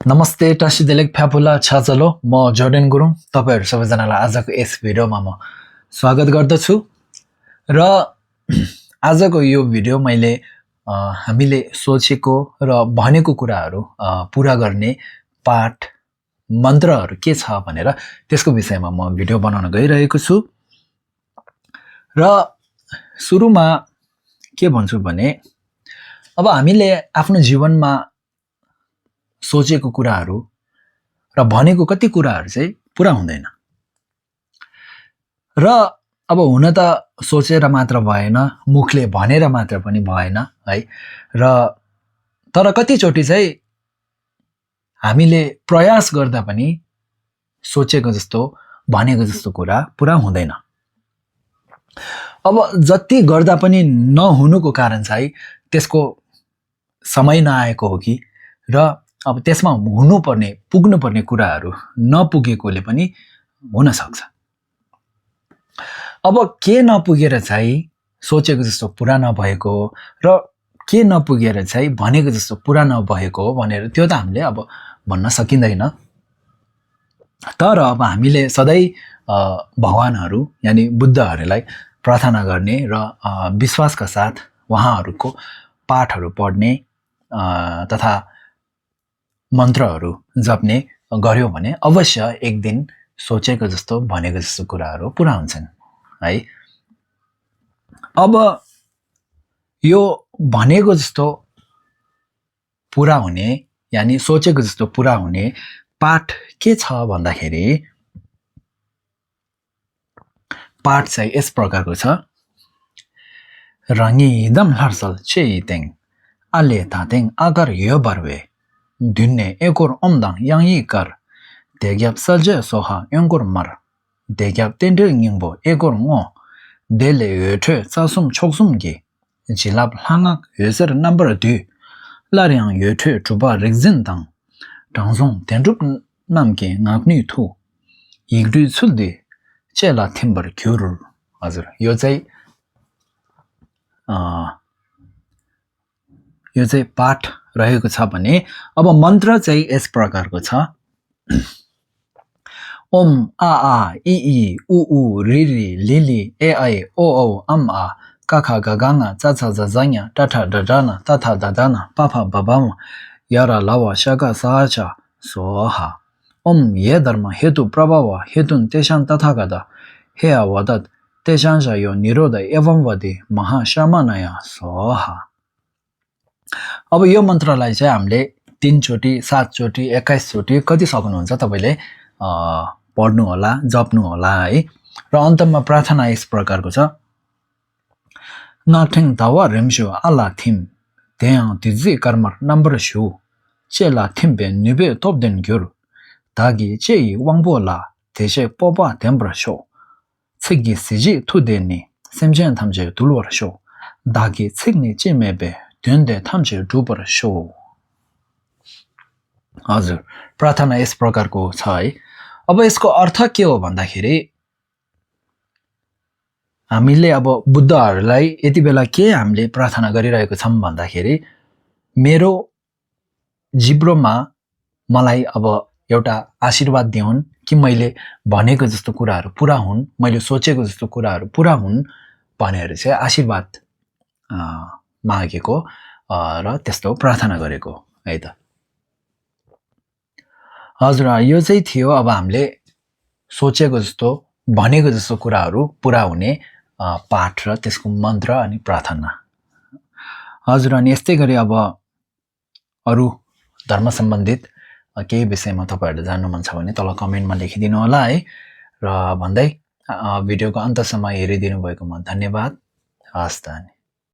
नमस्ते टासीदेलेक फ्याफुला छाचलो म जोर्डेन गुरुङ तपाईहरु सबैजनालाई आजको यस भिडियोमा म स्वागत गर्दछु र आजको यो भिडियो मैले हामीले सोचेको र भनेको कुराहरु पूरा गर्ने पाठ मन्त्रहरु के छ भनेर त्यसको विषयमा म भिडियो बनाउन गइरहेको छु र सुरुमा के भन्छु भने अब हामीले आफ्नो जीवनमा सोचेको कुराहरु र भनेको कति कुराहरु चाहिँ पूरा हुँदैन र अब हुन त सोचेर मात्र भएन मुखले भनेर मात्र पनि भएन है र तर कति चोटी चाहिँ हामीले प्रयास गर्दा पनि सोचेको जस्तो भनेको जस्तो कुरा पूरा हुँदैन अब जति गर्दा पनि नहुनुको कारण चाहिँ त्यसको समय नआएको हो कि र अब त्यसमा हुनुपर्ने पुग्नुपर्ने कुराहरु नपुगेकोले पनि हुन सक्छ अब के नपुगेर चाहिँ सोचेको जस्तो पूरा नभएको र के नपुगेर चाहिँ भनेको जस्तो पूरा नभएको भनेर त्यो त हामीले अब भन्न सकिँदैन तर अब हामीले सधैं भगवानहरु यानी बुद्धहरुलाई प्रार्थना गर्ने र विश्वासका साथ उहाँहरुको पाठहरु पढ्ने तथा मन्त्रहरु जप्ने गर्यो भने अवश्य एक दिन सोचेको जस्तो भनेको जस्तो कुराहरु पूरा हुन्छन् है अब यो भनेको जस्तो पूरा हुने यानी सोचेको जस्तो पूरा हुने पाठ के छ भन्दाखेरि पाठ चाहिँ यस प्रकारको छ रंगी दम हर्सल चेइतेङ आले तातेङ आगर यो Barve Dünne ekor omdang yang yikar. Degyap salje soha yongor mar. Degyap tender nyingbo ekor ngo. Dele yotre sasum choksum gi. Jilap hangak yoser number 2. Laryang yotre chuba rigzin dang. Dangzong tendrup namki ngakni tu. Yigri suldi. Chela timber kyurul. हजुर यो चाहिँ पाठ रहेको छ भने अब मन्त्र चाहिँ यस प्रकारको छ ओम आ आ इ इ उ उ रि रि लि लि ए आई ओ औ अम आ का खा गा गा ङ चा चा जा जा ङ टा ठा डा डा न ता था दा दा न पा फा बा बा म या रा ला वा शा गा सा चा स्वाहा ओम ये धर्म हेतु प्रभाव हेतुन तेषां तथागत हे अवदत तेषां यो निरोध एवं वदि महाशामनय स्वाहा अब यो मन्त्रलाई चाहिँ हामीले 3 चोटी 7 चोटी 21 चोटी कति सक्नुहुन्छ तपाईले पढ्नु होला जप्नु होला है र अन्तमा प्रार्थना यस प्रकारको छ नाठिङ दावा रेमशु आला थिम त्यहाँ तिजी कर्मर नम्बर छु चेला थिम्बे निबे तोपदेन ग्युर दागी चेइ वाङबोला तेसे पोपा तेम्ब्र शो छिगी सिजी थुदेनी सेमजेन थामजे दुलवर शो दागी छिग्नी चिमेबे द्वन्द्व थाम्चे डुबर शो हजुर प्रार्थना यस प्रकारको छ है अब यसको अर्थ के हो भन्दाखेरि हामीले अब बुद्धहरुलाई यति बेला के हामीले प्रार्थना गरिरहेको छौं भन्दाखेरि मेरो जिब्रोमा मलाई अब एउटा आशीर्वाद दिउन् कि मैले भनेको जस्तो कुराहरु पूरा हुन् मैले सोचेको जस्तो कुराहरु पूरा हुन् भनेर चाहिँ आशीर्वाद मागेको र त्यस्तो प्रार्थना गरेको है त हजुर यो चाहिँ थियो अब हामीले सोचेको जस्तो भनेको जस्तो कुराहरु पूरा हुने पाठ र त्यसको मन्त्र अनि प्रार्थना हजुर अनि यस्तै गरी अब अरु धर्म सम्बन्धित केही विषयमा तपाईहरुले जान्नु मन छ भने तल कमेन्टमा लेखिदिनु होला है र भन्दै भिडियोको अन्तसम्म हेरिदिनु भएकोमा धन्यवाद हस्त